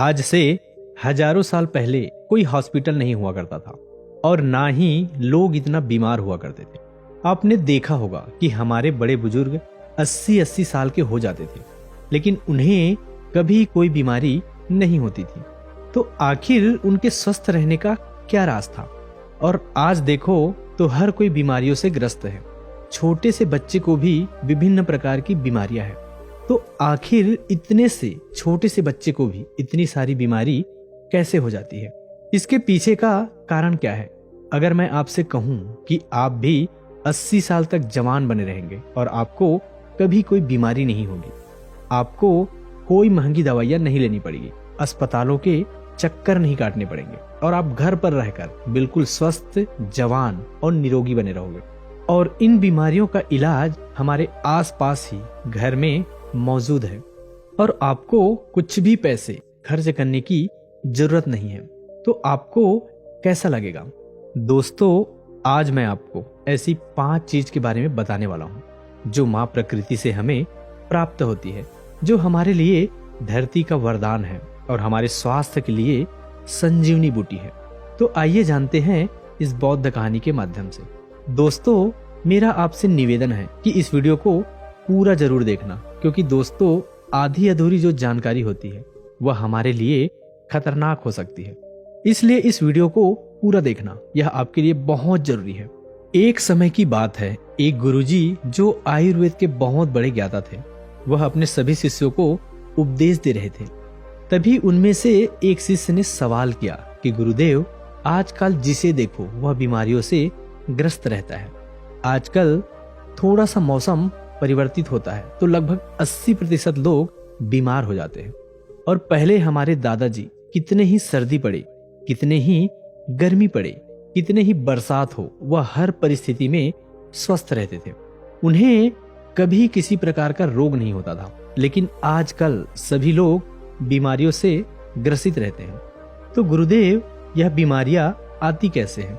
आज से हजारों साल पहले कोई हॉस्पिटल नहीं हुआ करता था और ना ही लोग इतना बीमार हुआ करते थे। आपने देखा होगा कि हमारे बड़े बुजुर्ग 80-80 साल के हो जाते थे, लेकिन उन्हें कभी कोई बीमारी नहीं होती थी। तो आखिर उनके स्वस्थ रहने का क्या राज था? और आज देखो तो हर कोई बीमारियों से ग्रस्त है। छोटे से बच्चे को भी विभिन्न प्रकार की बीमारियां हैं। तो आखिर इतने से छोटे से बच्चे को भी इतनी सारी बीमारी कैसे हो जाती है? इसके पीछे का कारण क्या है? अगर मैं आपसे कहूं कि आप भी 80 साल तक जवान बने रहेंगे और आपको कभी कोई बीमारी नहीं होगी, आपको कोई महंगी दवाइयां नहीं लेनी पड़ेगी, अस्पतालों के चक्कर नहीं काटने पड़ेंगे और आप घर पर रहकर बिल्कुल स्वस्थ, जवान और निरोगी बने रहोगे। और इन बीमारियों का इलाज हमारे आसपास ही घर में मौजूद है और आपको कुछ भी पैसे खर्च करने की जरूरत नहीं है। तो आपको कैसा लगेगा? दोस्तों, आज मैं आपको ऐसी 5 चीज के बारे में बताने वाला हूं जो माँ प्रकृति से हमें प्राप्त होती है, जो हमारे लिए धरती का वरदान है और हमारे स्वास्थ्य के लिए संजीवनी बूटी है। तो आइए जानते हैं इस बौद्ध कहानी के माध्यम से। दोस्तों, मेरा आपसे निवेदन है कि इस वीडियो को पूरा जरूर देखना, क्योंकि दोस्तों आधी अधूरी जो जानकारी होती है वह हमारे लिए खतरनाक हो सकती है। इसलिए इस वीडियो को पूरा देखना, यह आपके लिए बहुत जरूरी है। एक समय की बात है, एक गुरुजी जो आयुर्वेद के बहुत बड़े ज्ञाता थे, वह अपने सभी शिष्यों को उपदेश दे रहे थे। तभी उनमें से एक शिष्य ने सवाल किया कि गुरुदेव, आजकल जिसे देखो वह बीमारियों से ग्रस्त रहता है। आजकल थोड़ा सा मौसम परिवर्तित होता है तो लगभग 80% लोग बीमार हो जाते हैं। और पहले हमारे दादाजी कितने ही सर्दी पड़े, कितने ही गर्मी पड़े, कितने ही बरसात हो, वह हर परिस्थिति में स्वस्थ रहते थे। उन्हें कभी किसी प्रकार का रोग नहीं होता था। लेकिन आजकल सभी लोग बीमारियों से ग्रसित रहते हैं। तो गुरुदेव, यह बीमारियां आती कैसे हैं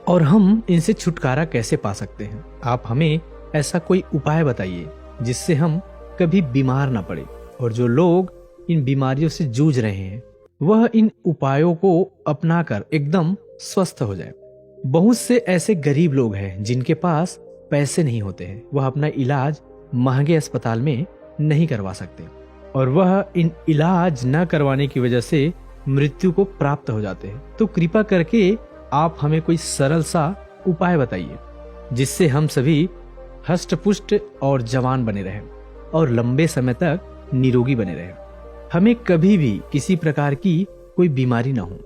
और हम इनसे छुटकारा कैसे पा सकते हैं? आप हमें ऐसा कोई उपाय बताइए जिससे हम कभी बीमार ना पड़े। और जो लोग इन बीमारियों से जूझ रहे हैं वह इन उपायों को अपनाकर एकदम स्वस्थ हो जाए। बहुत से ऐसे गरीब लोग हैं जिनके पास पैसे नहीं होते हैं, वह अपना इलाज महंगे अस्पताल में नहीं करवा सकते और वह इन इलाज न करवाने की वजह से मृत्यु को प्राप्त हो जाते हैं। तो कृपा करके आप हमें कोई सरल सा उपाय बताइए जिससे हम सभी हष्ट-पुष्ट और जवान बने रहें और लंबे समय तक निरोगी बने रहें। हमें कभी भी किसी प्रकार की कोई बीमारी ना हो।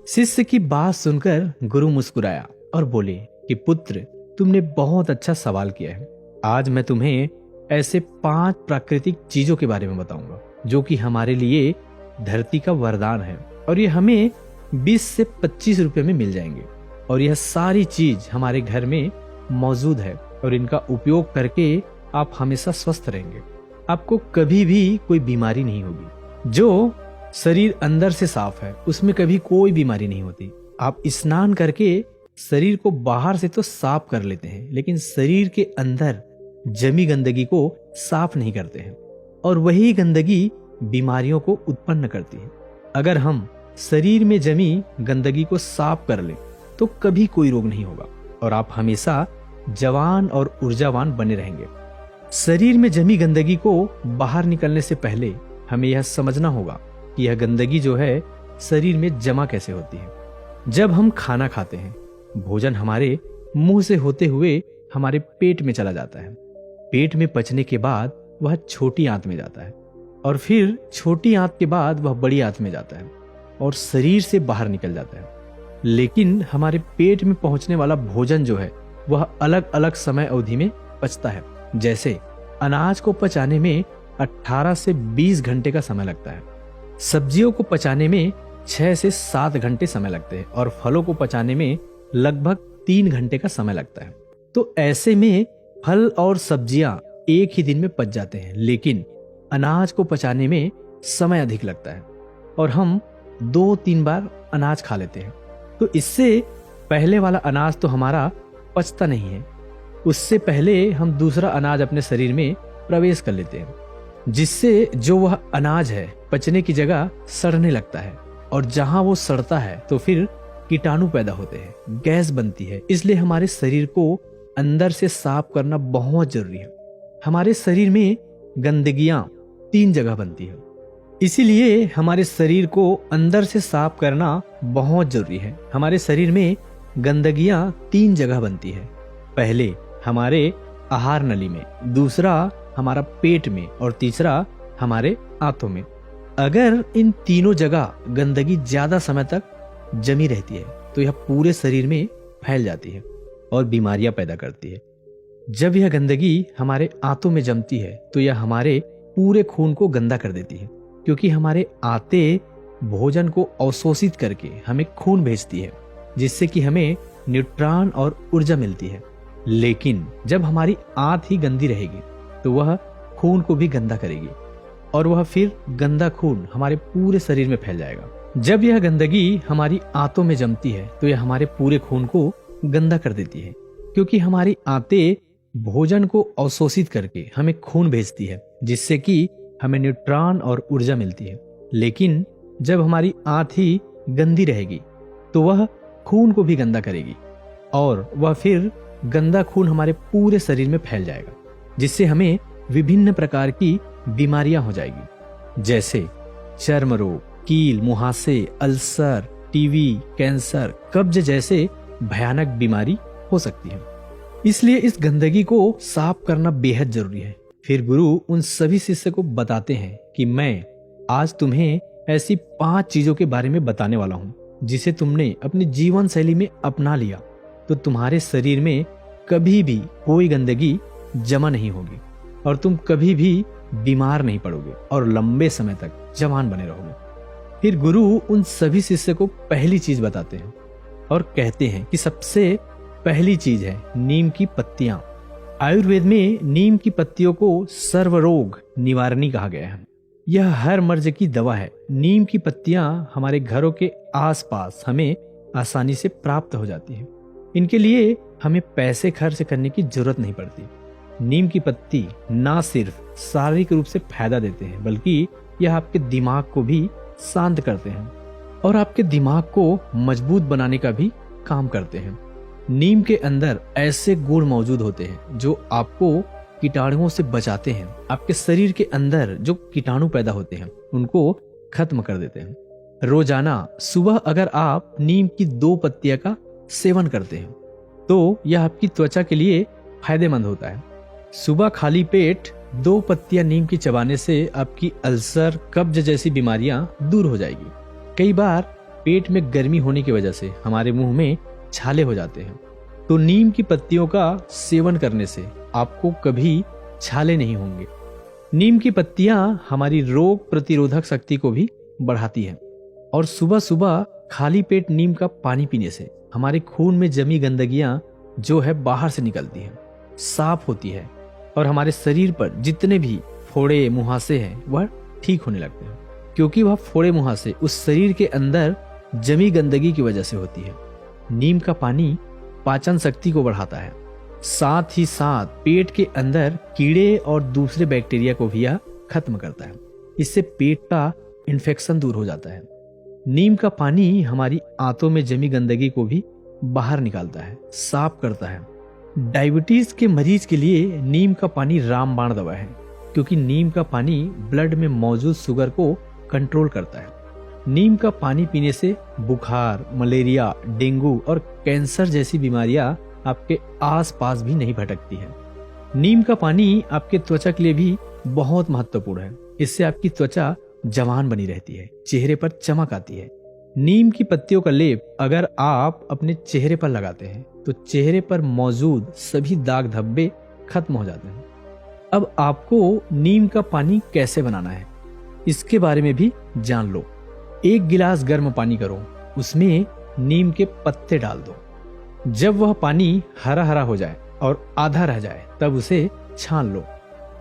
शिष्य की बात सुनकर गुरु मुस्कुराया और बोले कि पुत्र, तुमने बहुत अच्छा सवाल किया है। आज मैं तुम्हें ऐसे 5 प्राकृतिक चीजों के बारे में बताऊंगा जो कि हमारे लिए धरती का वरदान है और ये हमें 20 से 25 रुपए में मिल जाएंगे। और यह सारी चीज हमारे घर में मौजूद है और इनका उपयोग करके आप हमेशा स्वस्थ रहेंगे। आपको कभी भी कोई बीमारी नहीं होगी। जो शरीर अंदर से साफ है उसमें कभी कोई बीमारी नहीं होती। आप स्नान करके शरीर को बाहर से तो साफ कर लेते हैं, लेकिन शरीर के अंदर जमी गंदगी को साफ नहीं करते हैं और वही गंदगी बीमारियों को उत्पन्न करती है। अगर हम शरीर में जमी गंदगी को साफ कर लें तो कभी कोई रोग नहीं होगा और आप हमेशा जवान और ऊर्जावान बने रहेंगे। शरीर में जमी गंदगी को बाहर निकलने से पहले हमें यह समझना होगा कि यह गंदगी जो है शरीर में जमा कैसे होती है। जब हम खाना खाते हैं, भोजन हमारे मुंह से होते हुए हमारे पेट में चला जाता है। पेट में पचने के बाद वह छोटी आंत में जाता है और फिर छोटी आंत के बाद वह बड़ी आंत में जाता है और शरीर से बाहर निकल जाता है। लेकिन हमारे पेट में पहुंचने वाला भोजन जो है वह अलग अलग समय अवधि में पचता है। जैसे अनाज को पचाने में 18 से 20 घंटे का समय लगता है, सब्जियों को पचाने में 6 से 7 घंटे समय लगते हैं और फलों को पचाने में लगभग 3 घंटे का समय लगता है। तो ऐसे में फल और सब्जियां एक ही दिन में पच जाते हैं, लेकिन अनाज को पचाने में समय अधिक लगता है और हम 2-3 बार अनाज खा लेते हैं। तो इससे पहले वाला अनाज तो हमारा पचता नहीं है, उससे पहले हम दूसरा अनाज अपने शरीर में प्रवेश कर लेते हैं। जिससे जो वह अनाज है पचने की जगह सड़ने लगता है, और जहां वो सड़ता है तो फिर कीटाणु पैदा होते हैं, गैस बनती है। इसलिए हमारे शरीर को अंदर से साफ करना बहुत जरूरी है। हमारे शरीर में गंदगियां 3 जगह बनती है, इसीलिए हमारे शरीर को अंदर से साफ करना बहुत जरूरी है। हमारे शरीर में गंदगियां 3 जगह बनती है। पहले हमारे आहार नली में, दूसरा हमारा पेट में, और तीसरा हमारे आंतों में। अगर इन तीनों जगह गंदगी ज्यादा समय तक जमी रहती है तो यह पूरे शरीर में फैल जाती है और बीमारियां पैदा करती है। जब यह गंदगी हमारे आंतों में जमती है तो यह हमारे पूरे खून को गंदा कर देती है, क्योंकि हमारे आंतें भोजन को अवशोषित करके हमें खून भेजती है, जिससे कि हमें न्यूट्रॉन और ऊर्जा मिलती है। लेकिन जब हमारी आंत ही गंदी रहेगी तो वह खून को भी गंदा करेगी, और वह फिर गंदा खून हमारे पूरे शरीर में फैल जाएगा। जब यह गंदगी हमारी आंतों में जमती है तो यह हमारे पूरे खून को गंदा कर देती है, क्योंकि हमारी आंतें भोजन को अवशोषित करके हमें खून भेजती है, जिससे कि हमें न्यूट्रॉन और ऊर्जा मिलती है। लेकिन जब हमारी आंत ही गंदी रहेगी तो वह खून को भी गंदा करेगी, और वह फिर गंदा खून हमारे पूरे शरीर में फैल जाएगा, जिससे हमें विभिन्न प्रकार की बीमारियां हो जाएगी, जैसे चर्म रोग, कील, मुहासे, अल्सर, टीबी, कैंसर, कब्ज जैसे भयानक बीमारी हो सकती है। इसलिए इस गंदगी को साफ करना बेहद जरूरी है। फिर गुरु उन सभी शिष्य को बताते हैं कि मैं आज तुम्हें ऐसी 5 चीजों के बारे में बताने वाला हूँ, जिसे तुमने अपनी जीवन शैली में अपना लिया तो तुम्हारे शरीर में कभी भी कोई गंदगी जमा नहीं होगी, और तुम कभी भी बीमार नहीं पड़ोगे और लंबे समय तक जवान बने रहोगे। फिर गुरु उन सभी शिष्य को पहली चीज बताते हैं और कहते हैं कि सबसे पहली चीज है नीम की पत्तियां। आयुर्वेद में नीम की पत्तियों को सर्वरोग निवारणी कहा गया है। यह हर मर्ज की दवा है। नीम की पत्तियां हमारे घरों के आसपास हमें आसानी से प्राप्त हो जाती है। इनके लिए हमें पैसे खर्च करने की जरूरत नहीं पड़ती। नीम की पत्ती ना सिर्फ शारीरिक रूप से फायदा देते हैं, बल्कि यह आपके दिमाग को भी शांत करते हैं और आपके दिमाग को मजबूत बनाने का भी काम करते हैं। नीम के अंदर ऐसे गुण मौजूद होते हैं जो आपको कीटाणुओं से बचाते हैं। आपके शरीर के अंदर जो कीटाणु पैदा होते हैं उनको खत्म कर देते हैं। रोजाना सुबह अगर आप नीम की 2 पत्तियां का सेवन करते हैं तो यह आपकी त्वचा के लिए फायदेमंद होता है। सुबह खाली पेट 2 पत्तियां नीम की चबाने से आपकी अल्सर, कब्ज जैसी बीमारियां दूर हो जाएगी। कई बार पेट में गर्मी होने की वजह से हमारे मुंह में छाले हो जाते हैं, तो नीम की पत्तियों का सेवन करने से आपको कभी छाले नहीं होंगे। नीम की पत्तियां हमारी रोग प्रतिरोधक शक्ति को भी बढ़ाती हैं, और सुबह सुबह खाली पेट नीम का पानी पीने से हमारे खून में जमी गंदगियां जो है बाहर से निकलती हैं, साफ होती है, और हमारे शरीर पर जितने भी फोड़े मुहासे हैं वह ठीक होने लगते हैं, क्योंकि वह फोड़े मुहासे उस शरीर के अंदर जमी गंदगी की वजह से होती है। नीम का पानी पाचन शक्ति को बढ़ाता है, साथ ही साथ पेट के अंदर कीड़े और दूसरे बैक्टीरिया को भी यह खत्म करता है। इससे पेट का इन्फेक्शन दूर हो जाता है। नीम का पानी हमारी आंतों में जमी गंदगी को भी बाहर निकालता है, साफ करता है। डायबिटीज के मरीज के लिए नीम का पानी रामबाण दवा है, क्योंकि नीम का पानी ब्लड में मौजूद शुगर को कंट्रोल करता है। नीम का पानी पीने से बुखार, मलेरिया, डेंगू और कैंसर जैसी बीमारियां आपके आसपास भी नहीं भटकती हैं। नीम का पानी आपके त्वचा के लिए भी बहुत महत्वपूर्ण है। इससे आपकी त्वचा जवान बनी रहती है, चेहरे पर चमक आती है। नीम की पत्तियों का लेप अगर आप अपने चेहरे पर लगाते हैं तो चेहरे पर मौजूद सभी दाग धब्बे खत्म हो जाते हैं। अब आपको नीम का पानी कैसे बनाना है इसके बारे में भी जान लो। 1 गिलास गर्म पानी करो, उसमें नीम के पत्ते डाल दो। जब वह पानी हरा हरा हो जाए और आधा रह जाए तब उसे छान लो।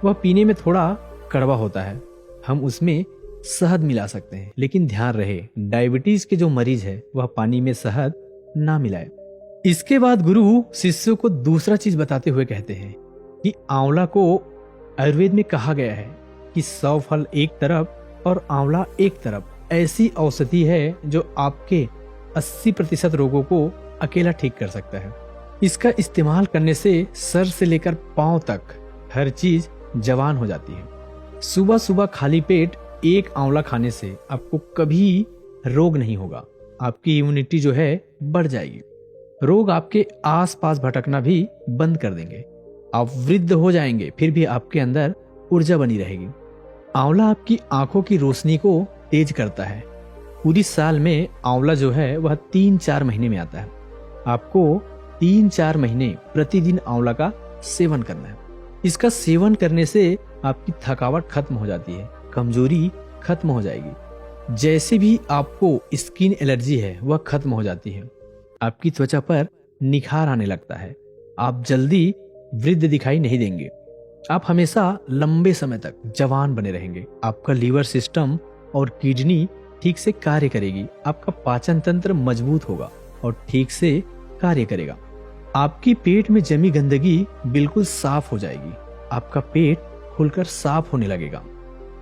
वह पीने में थोड़ा कड़वा होता है। हम उसमें शहद मिला सकते हैं, लेकिन ध्यान रहे डायबिटीज के जो मरीज है वह पानी में शहद ना मिलाए। इसके बाद गुरु शिष्यों को दूसरा चीज बताते हुए कहते हैं कि आंवला को आयुर्वेद में कहा गया है कि 100 फल एक तरफ और आंवला एक तरफ ऐसी औषधि है जो आपके 80% रोगों को अकेला ठीक कर सकता है। इसका इस्तेमाल करने से सर से लेकर पांव तक हर चीज जवान हो जाती है। सुबह सुबह खाली पेट एक आंवला खाने से आपको कभी रोग नहीं होगा। आपकी इम्यूनिटी जो है बढ़ जाएगी। रोग आपके आसपास भटकना भी बंद कर देंगे। आप वृद्ध हो जाएंगे फिर भी आपके अंदर ऊर्जा बनी रहेगी। आंवला आपकी आंखों की रोशनी को तेज करता है। पूरी साल में आंवला जो है वह 3-4 महीने में आता है। आपको 3-4 महीने प्रतिदिन आंवला का सेवन करना है। इसका सेवन करने से आपकी थकावट खत्म हो जाती है, कमजोरी खत्म हो जाएगी। जैसे भी आपको स्किन एलर्जी है वह खत्म हो जाती है। आपकी त्वचा पर निखार आने लगता है। आप जल्दी वृद्ध दिखाई नहीं देंगे। आप हमेशा लंबे समय तक जवान बने रहेंगे। आपका लीवर सिस्टम और किडनी ठीक से कार्य करेगी। आपका पाचन तंत्र मजबूत होगा और ठीक से कार्य करेगा। आपकी पेट में जमी गंदगी बिल्कुल साफ हो जाएगी। आपका पेट खुलकर साफ होने लगेगा।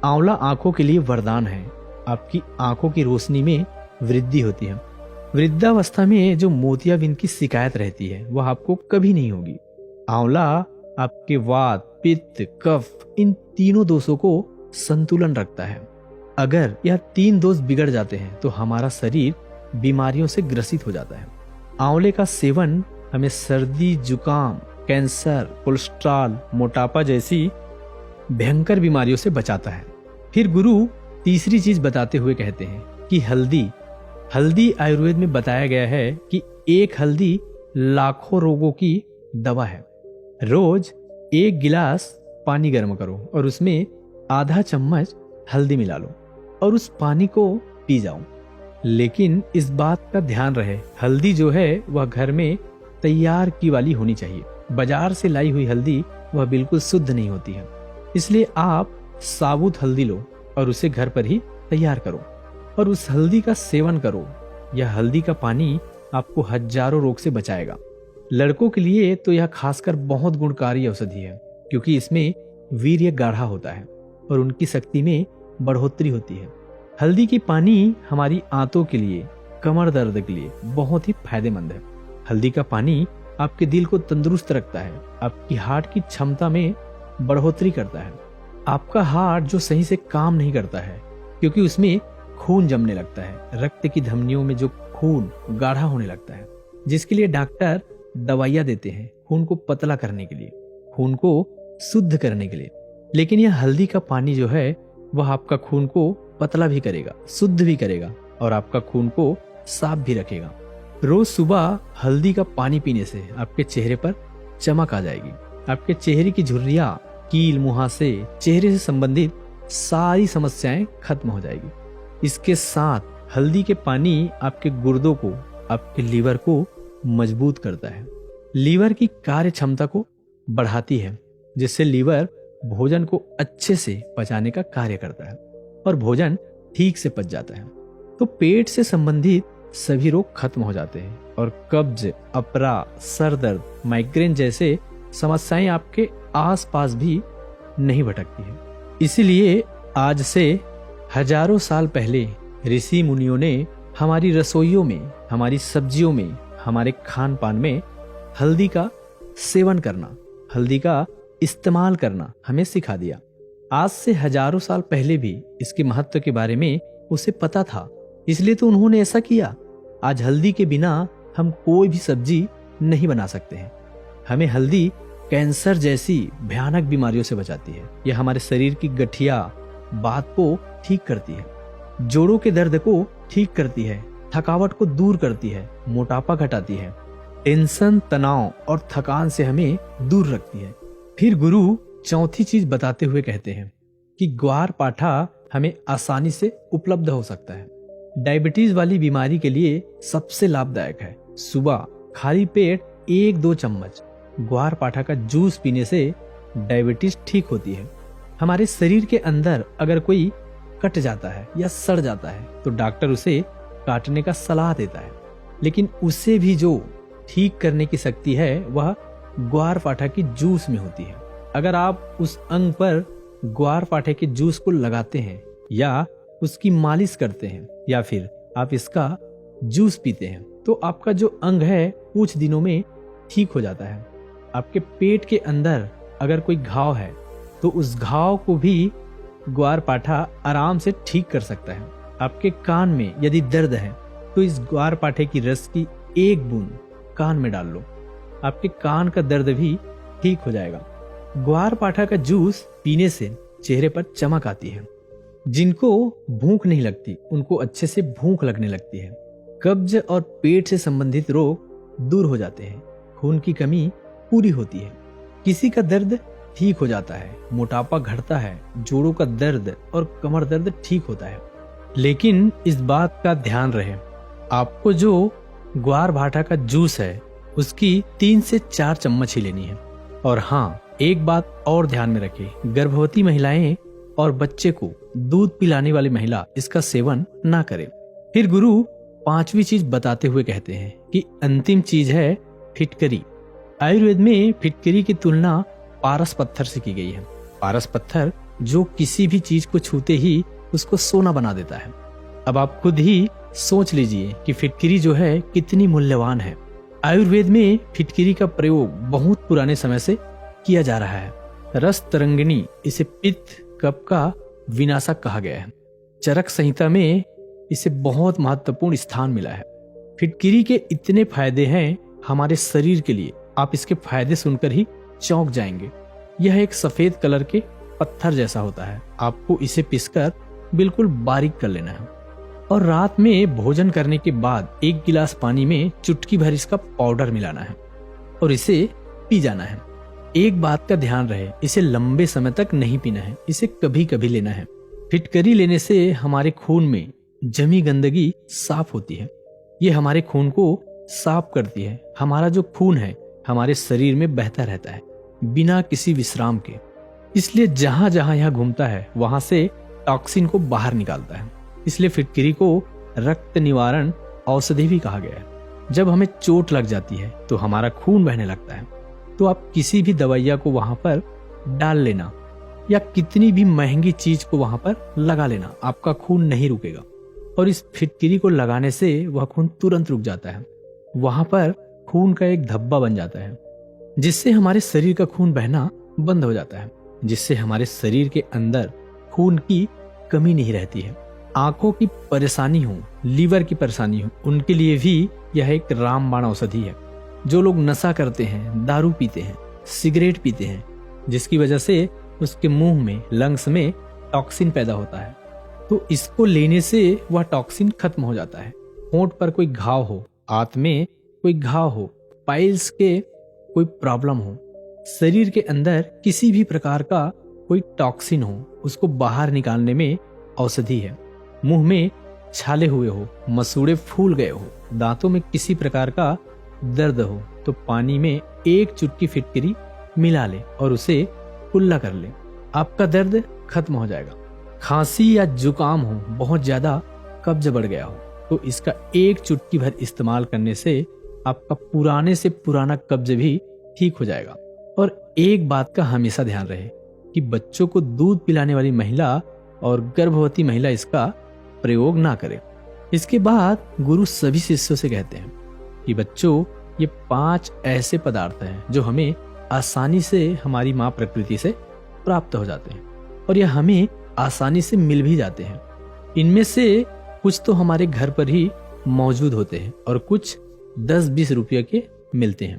आंवला आंखों के लिए वरदान है। आपकी आंखों की रोशनी में वृद्धि होती है। वृद्धावस्था में जो मोतियाबिंद की शिकायत रहती है वह आपको कभी नहीं होगी। आंवला आपके वात, पित्त, कफ इन तीनों दोषों को संतुलन रखता है। अगर यह 3 दोष बिगड़ जाते हैं तो हमारा शरीर बीमारियों से ग्रसित हो जाता है। आंवले का सेवन हमें सर्दी, जुकाम, कैंसर, कोलेस्ट्रॉल, मोटापा जैसी भयंकर बीमारियों से बचाता है। फिर गुरु तीसरी चीज बताते हुए कहते हैं कि हल्दी आयुर्वेद में बताया गया है कि एक हल्दी लाखों रोगों की दवा है। रोज 1 गिलास पानी गर्म करो और उसमें आधा चम्मच हल्दी मिला लो और उस पानी को पी जाओ। लेकिन इस बात का ध्यान रहे, हल्दी जो है वह घर में तैयार की वाली होनी चाहिए। बाजार से लाई हुई हल्दी वह बिल्कुल शुद्ध नहीं होती है। इसलिए आप साबुत हल्दी लो और उसे घर पर ही तैयार करो और उस हल्दी का सेवन करो। यह हल्दी का पानी आपको हजारों रोग से बचाएगा। लड़कों के लिए तो यह खासकर बहुत गुणकारी औषधि है, क्योंकि इसमें वीर्य गाढ़ा होता है और उनकी शक्ति में बढ़ोतरी होती है। हल्दी की पानी हमारी आंतों के लिए, कमर दर्द के लिए बहुत ही फायदेमंद है। हल्दी का पानी आपके दिल को तंदुरुस्त रखता है, आपकी हार्ट की क्षमता में बढ़ोतरी करता है। आपका हार्ट जो सही से काम नहीं करता है क्योंकि उसमें खून जमने लगता है। रक्त की धमनियों में जो खून गाढ़ा होने लगता है, जिसके लिए डॉक्टर दवाइयां देते हैं खून को पतला करने के लिए, खून को शुद्ध करने के लिए। लेकिन यह हल्दी का पानी जो है वह आपका खून को पतला भी करेगा, शुद्ध भी करेगा और आपका खून को साफ भी रखेगा। रोज सुबह हल्दी का पानी पीने से आपके चेहरे पर चमक आ जाएगी। आपके चेहरे की झुर्रियां, कील, मुहासे, चेहरे से संबंधित सारी समस्याएं खत्म हो जाएगी। इसके साथ हल्दी के पानी आपके गुर्दों को, आपके लीवर को मजबूत करता है। लीवर की कार्य क्षमता को बढ़ाती है, जिससे लीवर भोजन को अच्छे से पचाने का कार्य करता है और भोजन ठीक से पच जाता है। तो पेट से संबंधित सभी रोग खत्म हो जाते हैं और कब्ज, अपरा, सर दर्द, माइग्रेन जैसे समस्याएं आपके आसपास भी नहीं भटकती है। इसीलिए आज से हजारों साल पहले ऋषि मुनियों ने हमारी रसोइयों में, हमारी सब्जियों में, हमारे खान पान में हल्दी का सेवन करना, हल्दी का इस्तेमाल करना हमें सिखा दिया। आज से हजारों साल पहले भी इसके महत्व के बारे में उसे पता था, इसलिए तो उन्होंने ऐसा किया। आज हल्दी के बिना हम कोई भी सब्जी नहीं बना सकते हैं। हमें हल्दी कैंसर जैसी भयानक बीमारियों से बचाती है। यह हमारे शरीर की गठिया, बात को ठीक करती है, जोड़ों के दर्द को ठीक करती है, थकावट को दूर करती है, मोटापा घटाती है, टेंशन, तनाव और थकान से हमें दूर रखती है। फिर गुरु चौथी चीज बताते हुए कहते हैं कि ग्वार पाठा हमें आसानी से उपलब्ध हो सकता है। डायबिटीज वाली बीमारी के लिए सबसे लाभदायक है। सुबह खाली पेट 1-2 चम्मच ग्वार पाठा का जूस पीने से डायबिटीज ठीक होती है। हमारे शरीर के अंदर अगर कोई कट जाता है या सड़ जाता है तो डॉक्टर उसे काटने का सलाह देता है, लेकिन उसे भी जो ठीक करने की शक्ति है वह ग्वार पाठा की जूस में होती है। अगर आप उस अंग पर ग्वार पाठे के जूस को लगाते हैं या उसकी मालिश करते हैं या फिर आप इसका जूस पीते हैं तो आपका जो अंग है कुछ दिनों में ठीक हो जाता है। आपके पेट के अंदर अगर कोई घाव है तो उस घाव को भी ग्वार पाठा आराम से ठीक कर सकता है। आपके कान में यदि दर्द है तो इस ग्वार पाठे की रस की एक बूंद कान में डाल लो, आपके कान का दर्द भी ठीक हो जाएगा। ग्वार पाठा का जूस पीने से चेहरे पर चमक आती है। जिनको भूख नहीं लगती उनको अच्छे से भूख लगने लगती है। कब्ज और पेट से संबंधित रोग दूर हो जाते हैं। खून की कमी पूरी होती है। किसी का दर्द ठीक हो जाता है, मोटापा घटता है, जोड़ों का दर्द और कमर दर्द ठीक होता है। लेकिन इस बात का ध्यान रहे, आपको जो ग्वार भाटा का जूस है उसकी 3 से 4 चम्मच ही लेनी है। और हाँ, एक बात और ध्यान में रखें, गर्भवती महिलाएं और बच्चे को दूध पिलाने वाली महिला इसका सेवन ना करे। फिर गुरु 5वीं चीज बताते हुए कहते हैं कि अंतिम चीज है फिटकरी। आयुर्वेद में फिटकरी की तुलना पारस पत्थर से की गई है। पारस पत्थर जो किसी भी चीज को छूते ही उसको सोना बना देता है। अब आप खुद ही सोच लीजिए कि फिटकरी जो है कितनी मूल्यवान है। आयुर्वेद में फिटकरी का प्रयोग बहुत पुराने समय से किया जा रहा है। रस तरंगिणी इसे पित्त कफ का विनाशक कहा गया है। चरक संहिता में इसे बहुत महत्वपूर्ण स्थान मिला है। फिटकरी के इतने फायदे हैं हमारे शरीर के लिए, आप इसके फायदे सुनकर ही चौंक जाएंगे। यह एक सफेद कलर के पत्थर जैसा होता है। आपको इसे पीसकर बिल्कुल बारीक कर लेना है और रात में भोजन करने के बाद 1 गिलास पानी में चुटकी भर इसका पाउडर मिलाना है और इसे पी जाना है। एक बात का ध्यान रहे, इसे लंबे समय तक नहीं पीना है, इसे कभी कभी लेना है। फिटकरी लेने से हमारे खून में जमी गंदगी साफ होती है। ये हमारे खून को साफ करती है। हमारा जो खून है हमारे शरीर में बहता रहता है बिना किसी विश्राम के। इसलिए जहां जहां यह घूमता है वहां से टॉक्सिन को बाहर निकालता है। इसलिए फिटकरी को रक्त निवारण औषधि भी कहा गया है। जब हमें चोट लग जाती है तो हमारा खून बहने लगता है, तो आप किसी भी दवाइया को वहां पर डाल लेना या कितनी भी महंगी चीज को वहां पर लगा लेना, आपका खून नहीं रुकेगा। और इस फिटकरी को लगाने से वह खून तुरंत रुक जाता है। वहां पर खून का एक धब्बा बन जाता है जिससे हमारे शरीर का खून बहना बंद हो जाता है, जिससे हमारे शरीर के अंदर खून की कमी नहीं रहती है। आंखों की परेशानी हो, लीवर की परेशानी हो, उनके लिए भी यह एक रामबाण औषधि है। जो लोग नशा करते हैं, दारू पीते हैं, सिगरेट पीते हैं, जिसकी वजह से उसके मुंह में, लंग्स में टॉक्सिन पैदा होता है, तो इसको लेने से वह टॉक्सिन खत्म हो जाता है। होंठ पर कोई घाव हो, आंत में कोई घाव हो, पाइल्स के कोई प्रॉब्लम हो, शरीर के अंदर किसी भी प्रकार का कोई टॉक्सिन हो, उसको बाहर निकालने में औषधि है। मुंह में छाले हुए हो, मसूड़े फूल गए हो, दांतों में किसी प्रकार का दर्द हो, तो पानी में 1 चुटकी फिटकरी मिला ले और उसे कुल्ला कर ले, आपका दर्द खत्म हो जाएगा। खांसी या जुकाम हो, बहुत ज्यादा कब्ज बढ़ गया हो, तो इसका 1 चुटकी भर इस्तेमाल करने से आपका पुराने से पुराना कब्ज भी ठीक हो जाएगा। और एक बात का हमेशा ध्यान रहे कि बच्चों को दूध पिलाने वाली महिला और गर्भवती महिला इसका प्रयोग ना करे। इसके बाद गुरु सभी शिष्यों से कहते हैं कि बच्चों, ये 5 ऐसे पदार्थ हैं जो हमें आसानी से हमारी माँ प्रकृति से प्राप्त हो जाते हैं और यह हमें आसानी से मिल भी जाते हैं। इनमें से कुछ तो हमारे घर पर ही मौजूद होते हैं और कुछ 10-20 रुपये के मिलते हैं।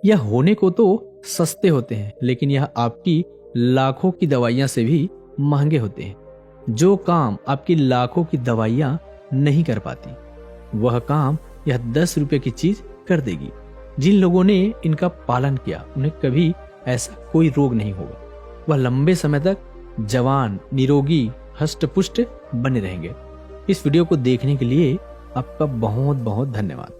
यह होने को तो सस्ते होते हैं, लेकिन यह आपकी लाखों की दवाइयां से भी महंगे होते हैं। जो काम आपकी लाखों की दवाइयां नहीं कर पाती, वह काम यह 10 रुपये की चीज कर देगी। जिन लोगों ने इनका पालन किया उन्हें कभी ऐसा कोई रोग नहीं होगा। वह लंबे समय तक जवान, निरोगी, हष्ट-पुष्ट बने रहेंगे। इस वीडियो को देखने के लिए आपका बहुत बहुत धन्यवाद।